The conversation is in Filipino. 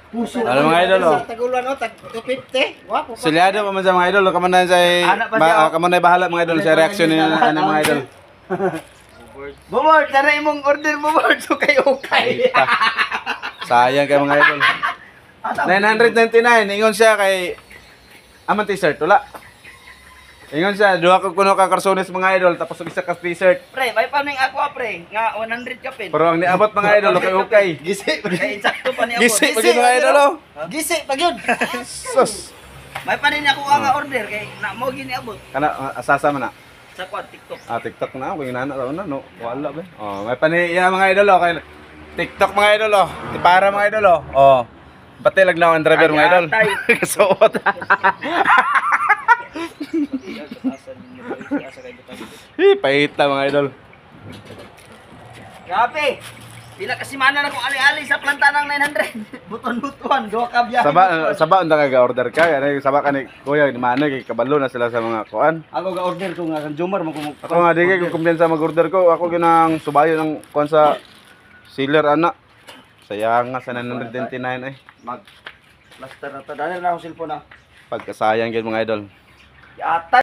Puso. Ano mga idol oh. Tagulan no, tag 250. Wapo pa. Silyado pa man sa mga idol, kaman na kaman na bahala mga idol sa reaksyon ni mga idol. Bumord, sana imong order bumord so kayo okay. Sayang kay mga idol. 999 ingon siya kay Aman t-shirt wala. Ingon siya duha ka kuno ka karsones mga idol tapos isa ka t-shirt. Pre, may pa ning ako pre, nga 100 ka pin. Pero ang niabot mga idol okay. Gisi, kay insakto pa ni ako. Gisi pag mga idol oh. Gisi pag yun. Sus. May pa rin ako nga order kay na mo gini abot Kana asasa man na. sa quad TikTok. TikTok na ako, yung nana raw na, no? Wala ba? Oh, may paniya mga idol, oh. Kay TikTok mga idol, oh. Para mga idol, oh. Oh. Pati laglaw ang driver mga idol. Kasuot. Pahita mga idol. Grabe. Pila kasi mana na kung ali-ali sa planta ng 900. Buton-butuan, duha ka biyahe. Saba unda ka ga-order ka, ano saba ka ni kuya ni mana kay kabalo na sila sa mga kuan. Ako ga-order ko nga kan Jomar mo kung Ako nga di kay kumpiyansa mag-order ko, ako ginang subayo ng kuan sa sealer ana. Sayang nga sa 999 ay. mag plaster na ta dali na ako cellphone na. Pagkasayang gyud mga idol. Yata